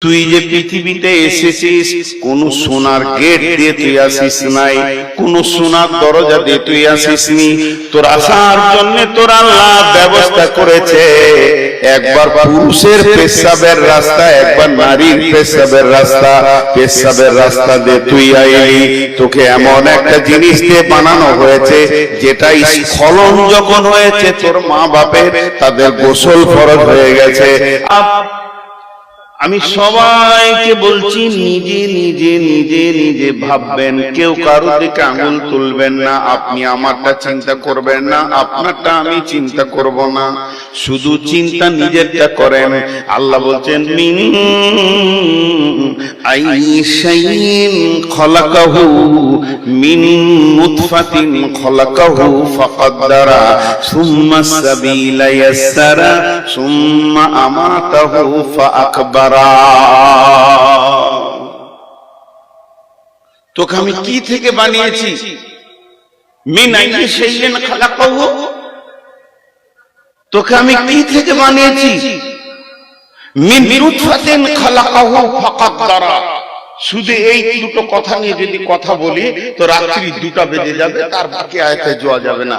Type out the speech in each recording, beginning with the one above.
তুই যে পৃথিবীতে এসেছিস কোন সোনার গেট দিয়ে তুই আসিস নাই, কোন সোনার দরজা দিয়ে তুই আসিসনি। তোর আসার জন্য তোর আল্লাহ ব্যবস্থা করেছে, একবার পুরুষের পেশাবের রাস্তা, একবার নারীর পেশাবের রাস্তা। পেশাবের রাস্তা দিয়ে তুই আইলি, তোকে এমন একটা জিনিস দিয়ে বানানো হয়েছে যেটা স্খলন যখন হয়েছে তোর মা বাপের, তাদের গোসল ফরজ হয়ে গেছে। আমি সবাইকে বলছি নিজে নিজে নিজে নিজে ভাববেন, কেউ কারোর দিকে আঙুল তুলবেন না। আপনি আমারটা চিন্তা করবেন না, আপনারটা আমি চিন্তা করব না, শুধু চিন্তা নিজেরটা করেন। আল্লাহ বলছেন মিন আইশাইন খলাকাহু মিন নুতফাতিন খলাকাহু ফাকাদ্দারা সুম্মা সাবিলা ইয়াসসারা সুম্মা আমাতাহু ফাআকবারা। তোকে আমি কি থেকে বানিয়েছি? মিন আইশাইন খলাকাহু, তোকে আমি কি থেকে বানিয়েছি? মিন নুতফাতিন খলাকাহু ফাকাদ্দারা। শুধু এই দুটো কথা নিয়ে যদি কথা বলি তো রাত্রি 2টা বেজে যাবে, তার বাকি আয়াতে যাওয়া যাবে না।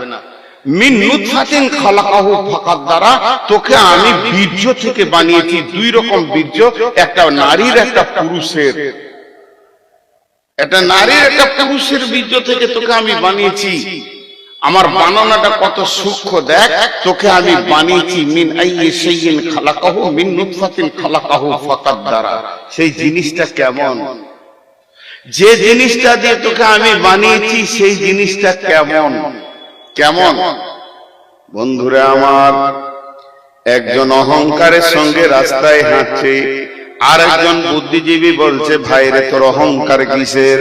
মিন নুতফাতিন খলাকাহু ফাকাদ্দারা, তোকে আমি বীর্য থেকে বানিয়েছি। 2 রকম বীর্য, একটা নারীর একটা পুরুষের। একটা নারীর একটা পুরুষের বীর্য থেকে তোকে আমি বানিয়েছি। আমার বানানোটা কত সূক্ষ্ম দেখ, তোকে আমি বানিয়েছি মিন আইশাইন খালাকাহু মিন নুতফাতিন খালাকাহু ফাকাদ্দারা। সেই জিনিসটা কেমন? যে জিনিসটা দিয়ে তোকে আমি বানিয়েছি সেই জিনিসটা কেমন কেমন? বন্ধুরা আমার, একজন অহংকারের সঙ্গে রাস্তায় হাঁটছে, আর একজন বুদ্ধিজীবী বলছে ভাইরে তোর অহংকার কিসের?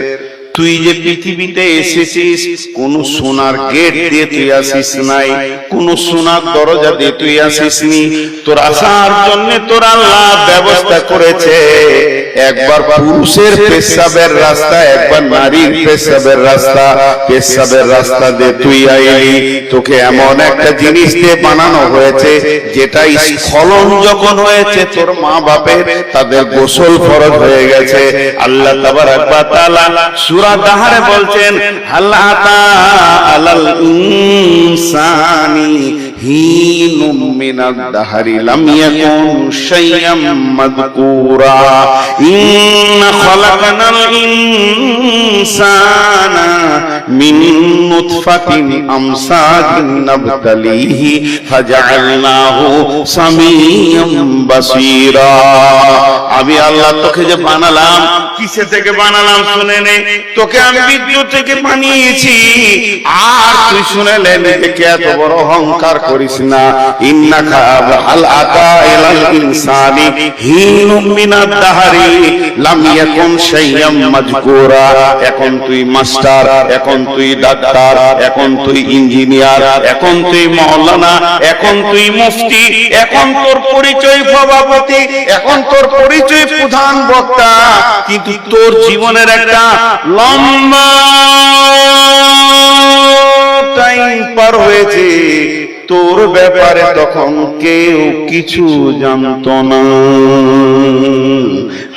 তুই যে পৃথিবীতে এসেছিস কোন সোনার গেট দিয়ে তুই আসিস নাই, কোন সোনার দরজা দিয়ে তুই আসিসনি। তোর আসার জন্য তোর আল্লাহ ব্যবস্থা করেছে, একবার পুরুষের পেশাবের রাস্তা, একবার নারীর পেশাবের রাস্তা। পেশাবের রাস্তা দিয়ে তুই আইলি, তোকে এমন একটা জিনিস দিয়ে বানানো হয়েছে যেটা স্খলন যখন হয়েছে তোর মা বাপের, তাদের গোসল ফরজ হয়ে গেছে। আল্লাহ তাবারাক ওয়া তাআলা সূরা দাহরে বলছেন হাল আতা আলাল ইনসানি হিনুম মিনাদ দাহরি লাম ইয়াকুন শাইআম মাযকুরা ইন্না খালাকনাল ইনসানা মিন নুতফাতিন আমসাজিন নাবতালিহি ফাজআলনাহু সামিয়াম বাসীরা। আমি আল্লাহ তোকে যে বানালাম, কিসে থেকে বানালাম শুনে নে। তোকে আমি বীর্য থেকে বানিয়েছি, আর তুই শুনে নে, নিজেকে এত বড় অহংকার করিস না। ইন্নাকা হাল আতা ইলাল ইনসানি হিনুম মিনাদ দাহরি লাম ইয়াকুন শাইআম মাযকুরা। এখন তুই মাস্টার, এখন তুই ডাক্তার, এখন তুই ইঞ্জিনিয়ার, এখন তুই মাওলানা, এখন তুই মুফতি, এখন তোর পরিচয় সভাপতি, এখন তোর পরিচয় প্রধান বক্তা, কিন্তু তোর জীবনের একটা লম্বা টাইম পার হয়েছে, তোর ব্যাপারে তখন কেউ কিছু জানতো না।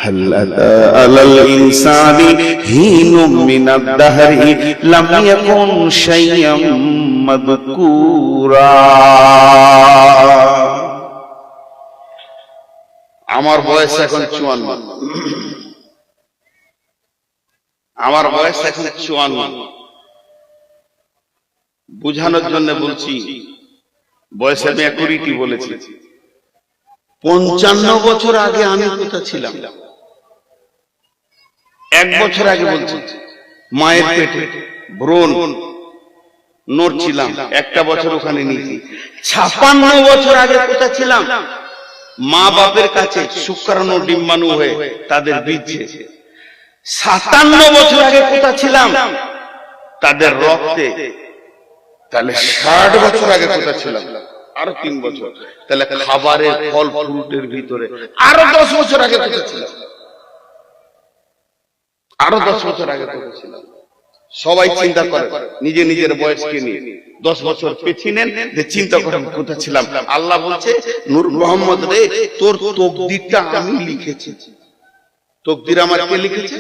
হাল্লাতা আলাল ইনসানি হিনুম মিনাদ দাহরি লাম ইয়াকুন শাইআম মাযকুরা। আমার বয়স এখন 54, আমার বয়স এখন 54। বুঝানোর জন্য বলছি, বয়সে আমি অ্যাকুরেটই বলেছি। 55 বছর আগে আমি কোথায় ছিলাম? 1 বছর আগে বলছি, মায়ের পেটে ভ্রূণ নড়ছিলাম, 1টা বছর ওখানে নিয়েছি। 56 বছর আগে কোথায় ছিলাম? মা বাপের কাছে শুক্রাণু ডিম্বাণু হয়ে তাদের বীর্যে। 57 বছর আগে কোথায় ছিলাম? তাদের রক্তে। তাহলে 60 বছর আগে কোথায় ছিলাম? আরো 3 বছর। তাহলে খাবারের ফল ফ্রুটের ভিতরে আরো 10 বছর আগে কোথায় ছিলাম? আরো 10 বছর আগে কোথায় ছিলাম? সবাই চিন্তা করে নিজে নিজের বয়সকে নিয়ে 10 বছর পেছিয়ে নেন, যে চিন্তা করেন কোথায় ছিলাম। আল্লাহ বলছে নূর মোহাম্মদ রে, তোর তকদিরটা আমি লিখেছি, তকদির আমার কে লিখেছে?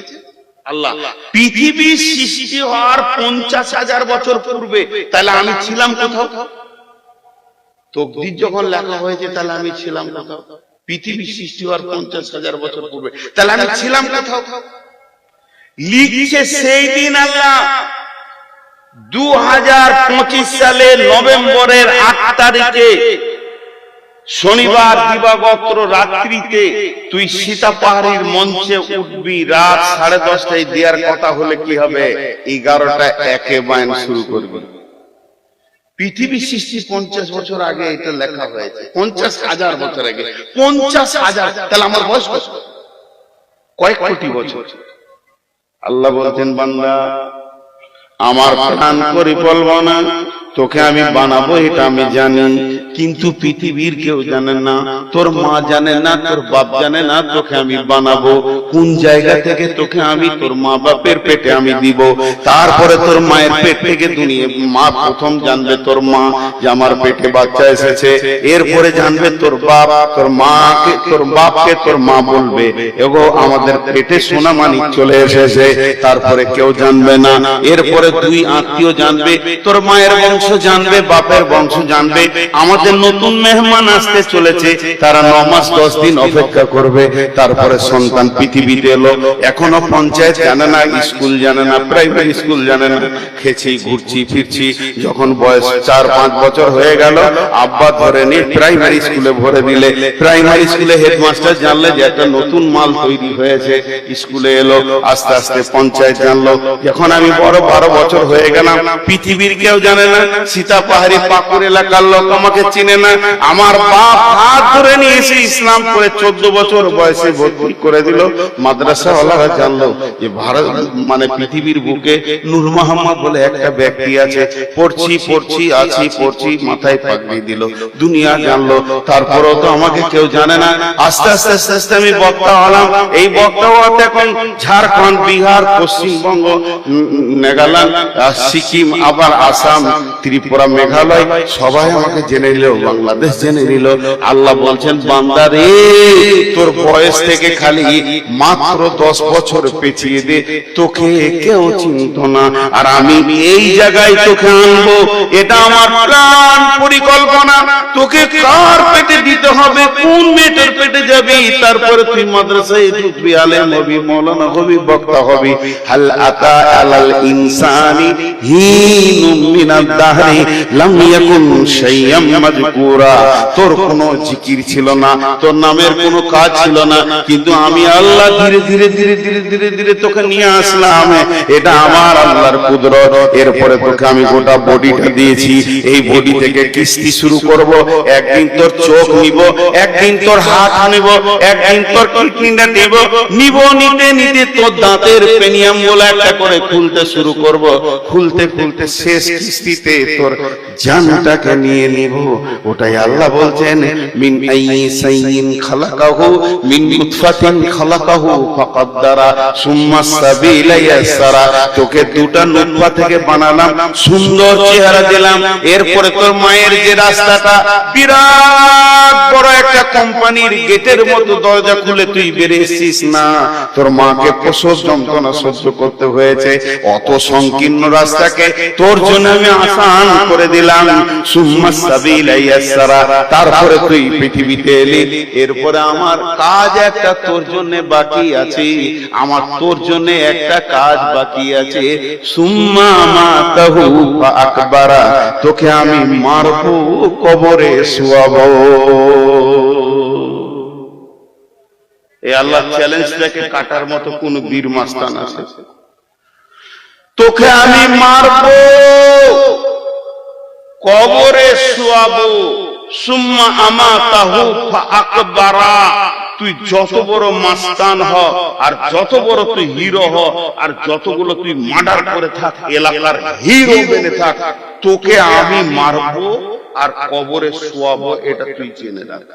আল্লাহ। পৃথিবী সৃষ্টি হওয়ার 50,000 বছর পূর্বে তাহলে আমি ছিলাম কোথাও? তকদির যখন লেখা হয়েছে তাহলে আমি ছিলাম কোথাও? পৃথিবী সৃষ্টি হওয়ার 50,000 বছর পূর্বে তাহলে আমি ছিলাম কোথাও? লিখছে সেই দিন আল্লাহ 2025 সালের নভেম্বরের 8 তারিখে শনিবার দিবাগত রাত্রিতে তুই সীতা পাহাড়ির মঞ্চে উঠবি। রাত 10:30টায় দেওয়ার কথা হলে কি হবে? 11টা একে বায়ান শুরু করবি। পৃথিবী সৃষ্টি 50 বছর আগে এটা লেখা হয়েছে, 50,000 বছর আগে। 50,000 তাহলে আমার বয়স কয়েক কোটি বছর। আল্লাহ বলছেন, বান্দা আমার প্রাণ পরিকল্পনা তোকে আমি বানাবো এটা আমি জানি, কিন্তু পৃথিবীর কেউ জানে না, তোর মা জানে না, তোর বাপ জানে না তোকে আমি বানাবো। কোন জায়গা থেকে তোকে আমি তোর মা বাপের পেটে আমি দিব, তারপরে তোর মায়ের পেট থেকে দুনিয়া মা প্রথম জানবে তোর মা যে আমার পেটে বাচ্চা এসেছে, এরপরে জানবে তোর বাপ, তোর মাকে তোর বাপকে তোর মা বলবে এগো আমাদের পেটে সোনা মানিক চলে এসেছে, তারপরে কেউ জানবে না। এরপরে দুই আত্মীয় জানবে, তোর মায়ের বংশ জানবে, বাপের বংশ জানবে। আমাদের নতুন মেহমান আসতে চলেছে, তারা 9 মাস 10 দিন অপেক্ষা করবে, তারপরে সন্তান পৃথিবীতে এলো। এখনো পঞ্চায়েত জানে না, স্কুল জানে না, প্রাইমারি স্কুল জানে না, খেছি ঘুরছি ফিরছি। যখন বয়স 4-5 বছর হয়ে গেল, আব্বা ধরে নিয়ে প্রাইমারি স্কুলে ভরে দিলে। প্রাইমারি স্কুলে হেডমাস্টার জানলে যে একটা নতুন মাল তৈরি হয়েছে, স্কুলে এলো। আস্তে আস্তে পঞ্চায়েত জানলো। যখন আমি বড় 12 বছর হয়ে গেলাম, পৃথিবীর কেউ জানে না, সীতা পাহাড়ি পাকুড় এলাকার লোক আমাকে চিনে না। আমার বাপ হাত ধরে নিয়ে এসে ইসলাম করে 14 বছর বয়সে ভর্তি করে দিল। মাদ্রাসাওয়ালারা জানলো যে ভারত মানে পৃথিবীর বুকে নূর মোহাম্মদ বলে একটা ব্যক্তি আছে। পড়ছি মাথায় পাগড়ি দিল, দুনিয়া জানলো। তারপরেও তো আমাকে কেউ জানে না। আস্তে আস্তে আমি বক্তা হলাম। এই বক্তা হওয়াতে এখন ঝাড়খণ্ড, বিহার, পশ্চিমবঙ্গ, নাগাল্যান্ড, সিকিম, আবার আসাম, ত্রিপুরা, মেঘালয় সবাই আমাকে জেনে নিল, বাংলাদেশ জেনে নিল। আল্লাহ বলছেন, বান্দা রে তোর বয়স থেকে খালি মাত্র 10 বছর পেছিয়ে দে, তোকে কেউ চিনত না, আর আমি এই জায়গায় তোকে আনবো। এটা আমার প্ল্যান পরিকল্পনা। তোকে কার পেটে দিতে হবে, কোন মেয়েটার পেটে যাবি, তারপরে তুই মাদ্রাসায় ঢুকবি, আলেম হবি, মাওলানা হবি, বক্তা হবি। হাল আতা আলাল ইনসানি হিনুম মিনাদ দাহরি লাম ইয়াকুন শাইয়াম মাযকুরা। তোর কোনো জিকির ছিল না, তোর নামের কোনো কাজ ছিল না, কিন্তু আমি আল্লাহ ধীরে ধীরে ধীরে ধীরে ধীরে ধীরে তোকে নিয়ে আসলাম। এটা আমার আল্লাহর কুদরত। এরপরে তোকে আমি গোটা বডিটা দিয়েছি। এই বডি থেকে কিস্তি শুরু করব। একদিন তোর চোখ নিব, একদিন তোর হাত নিব, একদিন তোর কিডনিটা নেব। নিতে নিতে তোর দাঁতের পেনিয়াম বলে একটা করে খুলতে শুরু করব। খুলতে খুলতে শেষ কিস্তিতে তোর জানটাকে নিয়ে নিব। ওটাই আল্লাহ বলছেন, মিন আইয়ি শাইইন খালাকাহু মিন নুতফাতিন খালাকাহু ফাকাদ্দারা সুম্মা সাবিলা ইয়াসসারা। তোকে দুটা নুতফা থেকে বানালাম, সুন্দর চেহারা দিলাম। এরপরে তোর মায়ের যে রাস্তাটা বিরাট বড় একটা কোম্পানির গেটের মতো দরজা খুলে তুই বেরিয়েছিস না, তোর মাকে প্রসব যন্ত্রণা সহ্য করতে হয়েছে। অত সংকীর্ণ রাস্তাকে তোর জন্য আমি আসান করে দিলাম। সুম্মা সাবিলা ইয়াসসারা। তারপরে তুই পৃথিবীতে এলি। এরপরে আমার কাজ একটা তোর জন্য বাকি আছে, আমার তোর জন্য একটা কাজ বাকি আছে। সুম্মা মাতাহু ফাআকবারা। তোকে আমি মারবো, কবরে শোয়াবো। এই আল্লাহ চ্যালেঞ্জটাকে কাটার মতো কোন বীর মাস্তান আছে? তোকে আমি মারবো, কবরে শোয়াবো। সুম্মা আমাতাহু ফাআকবারা। তুই যত বড় মাস্তান হ, আর যত বড় তুই হিরো হ, আর যতগুলো তুই মার্ডার করে থাক, এলাকার হিরো বেনে থাক, তোকে আমি মারবো আর কবরে শোয়াবো। এটা তুই জেনে রাখ।